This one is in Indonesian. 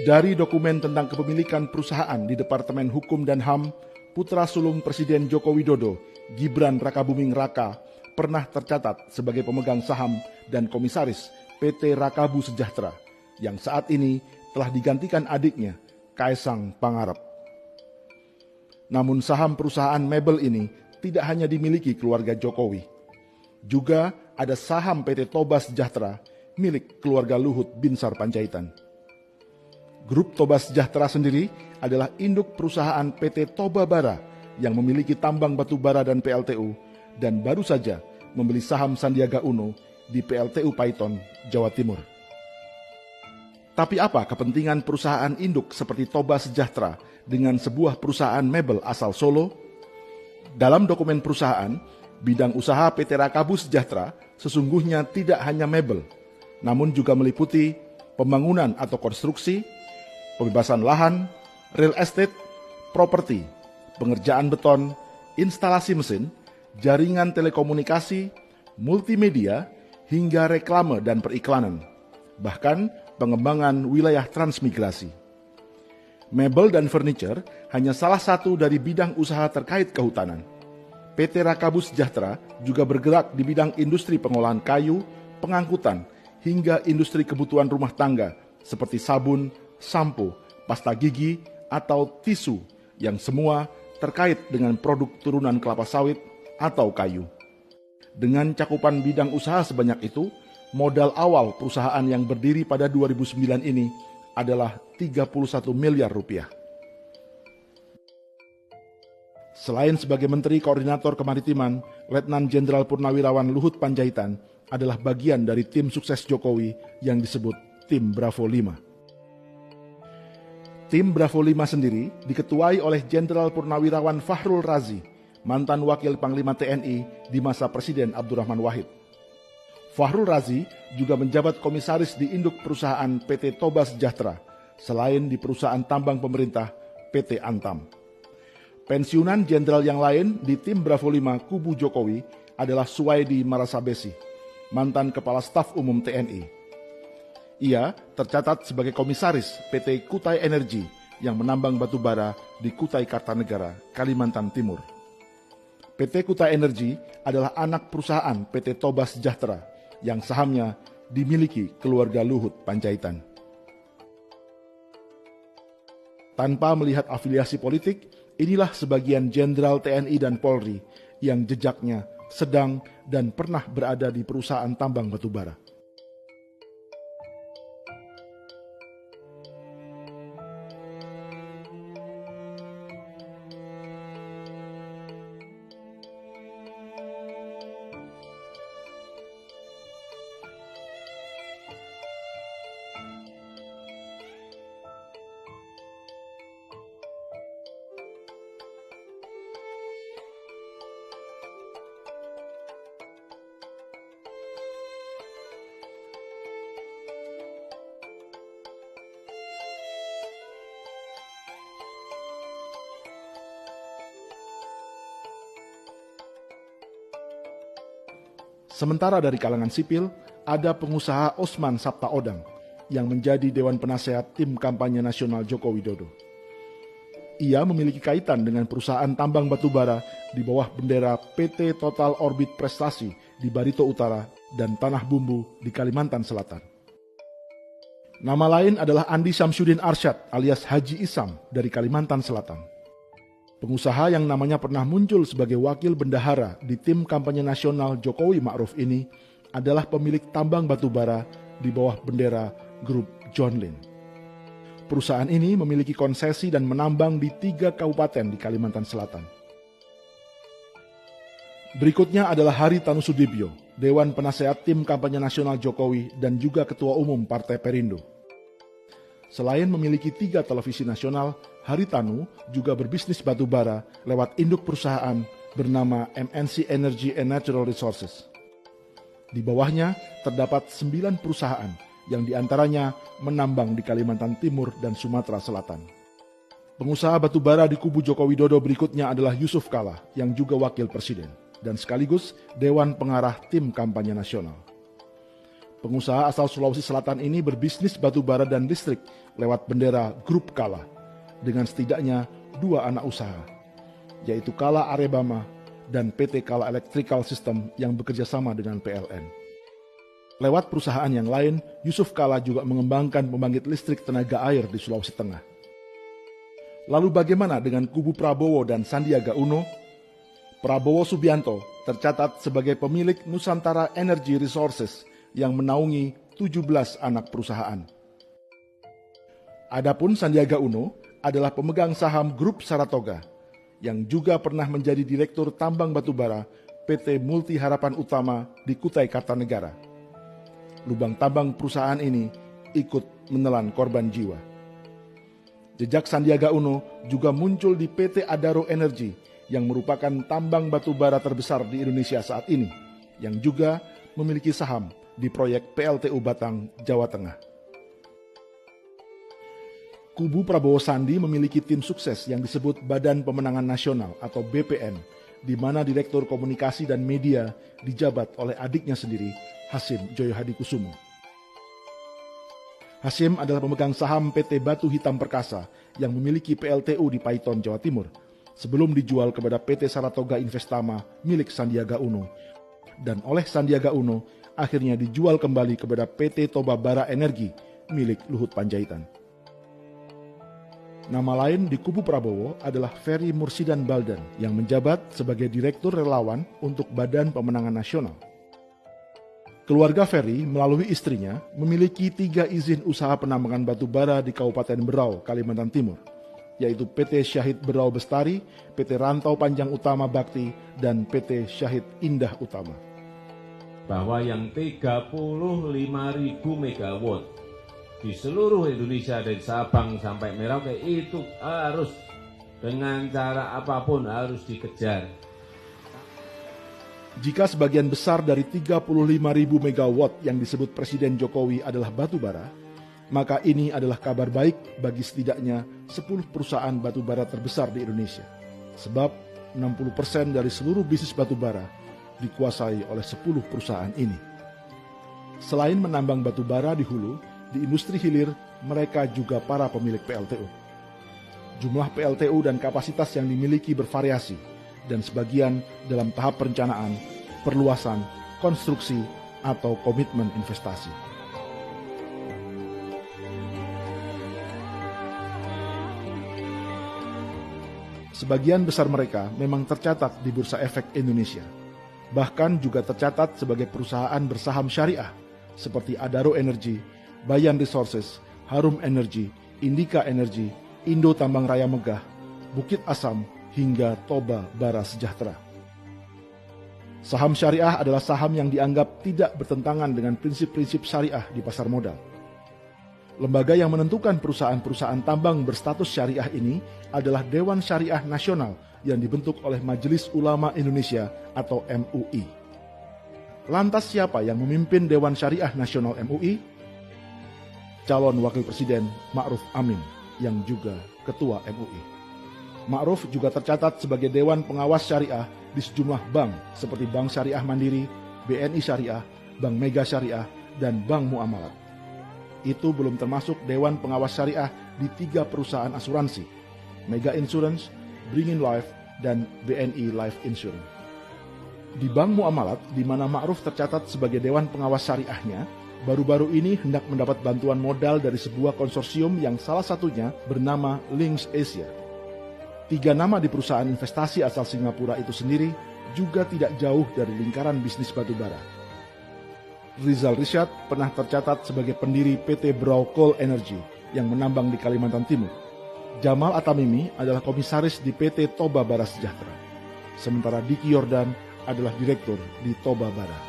Dari dokumen tentang kepemilikan perusahaan di Departemen Hukum dan HAM, putra sulung Presiden Joko Widodo, Gibran Rakabuming Raka, pernah tercatat sebagai pemegang saham dan komisaris PT Rakabu Sejahtera, yang saat ini telah digantikan adiknya, Kaesang Pangarep. Namun saham perusahaan mebel ini tidak hanya dimiliki keluarga Jokowi. Juga ada saham PT Toba Sejahtera milik keluarga Luhut Binsar Panjaitan. Grup Toba Sejahtera sendiri adalah induk perusahaan PT Toba Bara yang memiliki tambang batu bara dan PLTU dan baru saja membeli saham Sandiaga Uno di PLTU Paiton, Jawa Timur. Tapi apa kepentingan perusahaan induk seperti Toba Sejahtera dengan sebuah perusahaan mebel asal Solo? Dalam dokumen perusahaan, bidang usaha PT Rakabu Sejahtera sesungguhnya tidak hanya mebel, namun juga meliputi pembangunan atau konstruksi, pembebasan lahan, real estate, properti, pengerjaan beton, instalasi mesin, jaringan telekomunikasi, multimedia, hingga reklame dan periklanan, bahkan pengembangan wilayah transmigrasi. Mebel dan furniture hanya salah satu dari bidang usaha terkait kehutanan. PT Rakabu Sejahtera juga bergerak di bidang industri pengolahan kayu, pengangkutan, hingga industri kebutuhan rumah tangga seperti sabun, sampo, pasta gigi, atau tisu yang semua terkait dengan produk turunan kelapa sawit atau kayu. Dengan cakupan bidang usaha sebanyak itu, modal awal perusahaan yang berdiri pada 2009 ini adalah 31 miliar rupiah. Selain sebagai Menteri Koordinator Kemaritiman, Letnan Jenderal Purnawirawan Luhut Panjaitan adalah bagian dari tim sukses Jokowi yang disebut Tim Bravo 5. Tim Bravo 5 sendiri diketuai oleh Jenderal Purnawirawan Fahrul Razi, mantan Wakil Panglima TNI di masa Presiden Abdurrahman Wahid. Fahrul Razi juga menjabat komisaris di induk perusahaan PT Toba Sejahtera, selain di perusahaan tambang pemerintah PT Antam. Pensiunan jenderal yang lain di tim Bravo 5 kubu Jokowi adalah Suwaidi Marasabesi, mantan Kepala Staf Umum TNI. Ia tercatat sebagai komisaris PT Kutai Energi yang menambang batu bara di Kutai Kartanegara, Kalimantan Timur. PT Kutai Energi adalah anak perusahaan PT Toba Sejahtera yang sahamnya dimiliki keluarga Luhut Panjaitan. Tanpa melihat afiliasi politik, inilah sebagian jenderal TNI dan Polri yang jejaknya sedang dan pernah berada di perusahaan tambang batu bara. Sementara dari kalangan sipil, ada pengusaha Osman Sabtaodang yang menjadi Dewan Penasehat Tim Kampanye Nasional Joko Widodo. Ia memiliki kaitan dengan perusahaan tambang batubara di bawah bendera PT Total Orbit Prestasi di Barito Utara dan Tanah Bumbu di Kalimantan Selatan. Nama lain adalah Andi Syamsuddin Arsyad alias Haji Isam dari Kalimantan Selatan. Pengusaha yang namanya pernah muncul sebagai wakil bendahara di tim kampanye nasional Jokowi Ma'ruf ini adalah pemilik tambang batubara di bawah bendera grup John Lin. Perusahaan ini memiliki konsesi dan menambang di 3 kabupaten di Kalimantan Selatan. Berikutnya adalah Haritanu Sudibyo, Dewan Penasehat Tim Kampanye Nasional Jokowi dan juga Ketua Umum Partai Perindo. Selain memiliki 3 televisi nasional, Haritanu juga berbisnis batubara lewat induk perusahaan bernama MNC Energy and Natural Resources. Di bawahnya terdapat 9 perusahaan yang diantaranya menambang di Kalimantan Timur dan Sumatera Selatan. Pengusaha batubara di kubu Joko Widodo berikutnya adalah Yusuf Kala yang juga wakil presiden dan sekaligus Dewan Pengarah Tim Kampanye Nasional. Pengusaha asal Sulawesi Selatan ini berbisnis batu bara dan listrik lewat bendera Grup Kala dengan setidaknya 2 anak usaha, yaitu Kala Arebama dan PT Kala Electrical System yang bekerja sama dengan PLN. Lewat perusahaan yang lain, Yusuf Kala juga mengembangkan pembangkit listrik tenaga air di Sulawesi Tengah. Lalu bagaimana dengan kubu Prabowo dan Sandiaga Uno? Prabowo Subianto tercatat sebagai pemilik Nusantara Energy Resources yang menaungi 17 anak perusahaan. Adapun Sandiaga Uno adalah pemegang saham Grup Saratoga yang juga pernah menjadi direktur tambang batubara PT Multi Harapan Utama di Kutai Kartanegara. Lubang tambang perusahaan ini ikut menelan korban jiwa. Jejak Sandiaga Uno juga muncul di PT Adaro Energy yang merupakan tambang batubara terbesar di Indonesia saat ini, yang juga memiliki saham di proyek PLTU Batang, Jawa Tengah. Kubu Prabowo Sandi memiliki tim sukses yang disebut Badan Pemenangan Nasional atau BPN, di mana Direktur Komunikasi dan Media dijabat oleh adiknya sendiri, Hasyim Joyo Hadikusumo. Hasyim adalah pemegang saham PT Batu Hitam Perkasa yang memiliki PLTU di Paiton, Jawa Timur, sebelum dijual kepada PT Saratoga Investama milik Sandiaga Uno, dan oleh Sandiaga Uno akhirnya dijual kembali kepada PT Toba Bara Energi milik Luhut Panjaitan. Nama lain di kubu Prabowo adalah Ferry Mursidan Baldan yang menjabat sebagai Direktur Relawan untuk Badan Pemenangan Nasional. Keluarga Ferry melalui istrinya memiliki 3 izin usaha penambangan batu bara di Kabupaten Berau, Kalimantan Timur, yaitu PT Syahid Berau Bestari, PT Rantau Panjang Utama Bakti, dan PT Syahid Indah Utama. Bahwa yang 35.000 megawatt di seluruh Indonesia dari Sabang sampai Merauke itu harus dengan cara apapun harus dikejar. Jika sebagian besar dari 35.000 megawatt yang disebut Presiden Jokowi adalah batu bara, maka ini adalah kabar baik bagi setidaknya 10 perusahaan batu bara terbesar di Indonesia. Sebab 60% dari seluruh bisnis batu bara dikuasai oleh 10 perusahaan ini. Selain menambang batu bara di hulu, di industri hilir mereka juga para pemilik PLTU. Jumlah PLTU dan kapasitas yang dimiliki bervariasi, dan sebagian dalam tahap perencanaan, perluasan, konstruksi, atau komitmen investasi. Sebagian besar mereka memang tercatat di Bursa Efek Indonesia. Bahkan juga tercatat sebagai perusahaan bersaham syariah seperti Adaro Energy, Bayan Resources, Harum Energy, Indika Energy, Indo Tambang Raya Megah, Bukit Asam, hingga Toba Bara Sejahtera. Saham syariah adalah saham yang dianggap tidak bertentangan dengan prinsip-prinsip syariah di pasar modal. Lembaga yang menentukan perusahaan-perusahaan tambang berstatus syariah ini adalah Dewan Syariah Nasional yang dibentuk oleh Majelis Ulama Indonesia atau MUI. Lantas siapa yang memimpin Dewan Syariah Nasional MUI? Calon Wakil Presiden Ma'ruf Amin yang juga Ketua MUI. Ma'ruf juga tercatat sebagai Dewan Pengawas Syariah di sejumlah bank seperti Bank Syariah Mandiri, BNI Syariah, Bank Mega Syariah, dan Bank Muamalat. Itu belum termasuk Dewan Pengawas Syariah di 3 perusahaan asuransi, Mega Insurance, Bringin Life, dan BNI Life Insurance. Di Bank Muamalat, di mana Ma'ruf tercatat sebagai Dewan Pengawas Syariahnya, baru-baru ini hendak mendapat bantuan modal dari sebuah konsorsium yang salah satunya bernama Links Asia. 3 nama di perusahaan investasi asal Singapura itu sendiri juga tidak jauh dari lingkaran bisnis batubara. Rizal Rishad pernah tercatat sebagai pendiri PT Berau Coal Energy yang menambang di Kalimantan Timur. Jamal Atamimi adalah komisaris di PT Toba Bara Sejahtera. Sementara Diki Yordan adalah direktur di Toba Bara.